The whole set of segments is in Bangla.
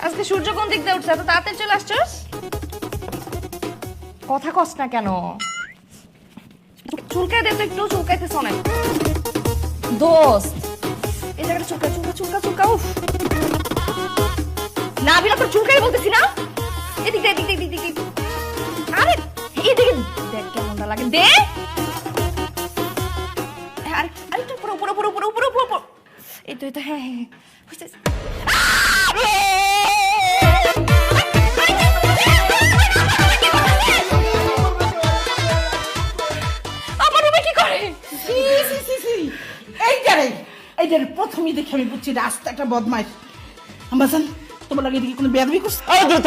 আজকে সূর্য কোন দিক দিয়ে উঠছে? এত তাড়াতাড়ি চলে আসছস? কথা কস না কেন? চুলকাই দে তো একটু, চুলকাইতেছ অনেক। দোস্ত, এই জায়গাটা চুলকা চুলকা চুলকা চুলকা। উফ, না বিনা তোর চুলকাই বলতেছি না। এদিক দে, এদিক দে, এদিক দে। আরে এদিকে দেখ কেমনটা লাগে। দে আরে আরে একটু পুরো পুরো পুরো পুরো পুরো পুরো। এই তো হ্যাঁ হ্যাঁ বুঝতেছি। আমার রুমে কি করে? এইটারে প্রথমেই দেখে আমি বুঝছি রাস্তা একটা বদমাইশ। আম্বাজান তোমার লাগে এদিকে কোনো বেয়াদবি করছ?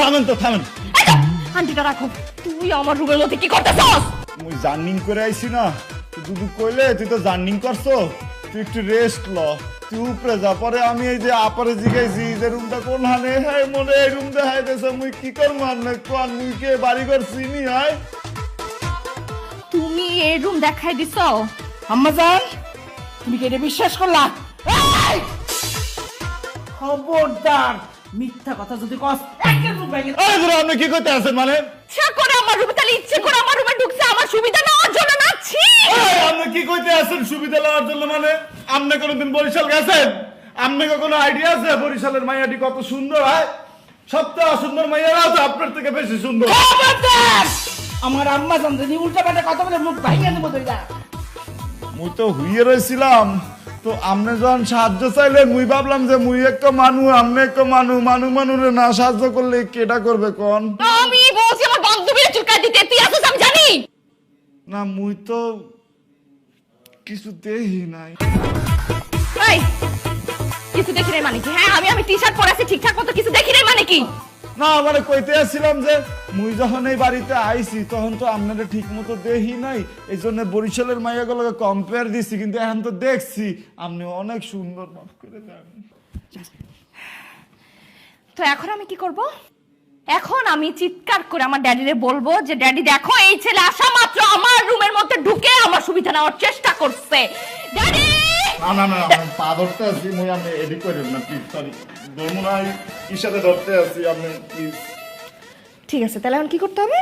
থামেন তো থামেন। আন্টিটা রাখো। তুই আমার রুমের মধ্যে কি করতেছস? মুই জার্নিং করে আইছি না, দুদু কইলে তুই তো জার্নিং করছো, তুই একটু রেস্ট ল, তুই উপরে যা। পরে আমি এই যে আপারে জিগাইছি যে রুমটা কোন হানে, হ্যাঁ মনে এই রুম দেখাই দেছে, মুই কি করবো? না কোন মুই কে বাড়ি করছি নি? হয় তুমি এই রুম দেখাই দিছো? আম্মাজান তুমি কি এটা বিশ্বাস করলা? এই! খবরদার মিথ্যা কথা যদি কস একের রূপ ভেঙে এই ধরো আপনি কি করতে আছেন? মানে ইচ্ছা করে আমার রুমে, তাহলে ইচ্ছে করে আমার রুমে ঢুকছে আমার সুবিধা নেওয়ার জন্য না? ছি! এই, আপনি কি করতে আছেন সুবিধা লওয়ার জন্য? মানে আপনি কোনোদিন বরিশাল গেছেন? আপনি কোনো আইডিয়া আছে বরিশালের মাইয়াটি কত সুন্দর হয়? সবচেয়ে অসুন্দর মাইয়ারাও তো আপনার থেকে বেশি সুন্দর। খবরদার আমার আম্মাজান যদি উল্টা পাল্টা কথা বলে মুখ ভাঙিয়ে দেবো তুইলা। মুই তো হুইয়ে রয়েছিলাম, তো আপনি যখন সাহায্য চাইলে মুই ভাবলাম যে মুই একটা মানু, আপনি একটা মানুরে না সাহায্য করলে কেটা করবে কোন? আমি বলছি আমার বান্ধবীর চুলকাই দিতে, তুই আসছিস আমি জানি। না মুই তো কিছু দেখি নাই। এই, কিছু দেখি নাই মানে কি? হ্যাঁ আমি টি-শার্ট পরে আছি ঠিকঠাক মতো, কিছু দেখি নাই মানে কি? না মানে কইতে আসছিলাম যে মুই যখন এই বাড়িতে আইছি তখন তো আপনারা ঠিক মতো দেখি নাই, এই জন্য বরিশালের মাইয়াগুলোকে কম্পেয়ার দিছি, কিন্তু এখন তো দেখছি আপনি অনেক সুন্দর। মাফ করে দেন। তো এখন আমি কি করব? এখন আমি চিৎকার করে আমার ড্যাডিরে বলবো যে ড্যাডি দেখো এই ছেলে আসা মাত্র আমার রুমের মধ্যে ঢুকে আমার সুবিধা নেওয়ার চেষ্টা করছে। ড্যাডি! না না না আমি পা ধরতে আছি, মুই আপনি এডিট করেন না প্লিজ, সরি ধর্মনাই ইশারে ধরতে আছি আপনি প্লিজ। ঠিক আছে, তাহলে এখন কি করতে হবে?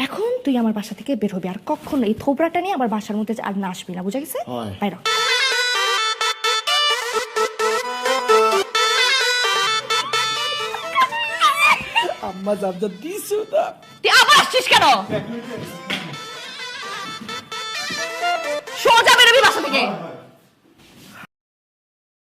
এখন তুই আমার বাসা থেকে বের হবি, আর কখনো এই থোবরাটা নিয়ে আমার বাসার মধ্যে আর না আসবি না, বুঝা গেছে? হয়। বাইরে হ। আম্মাজান তো দিছু না। তুই আবার আসছিস কেন? সোজা বেরোবি বাসা থেকে।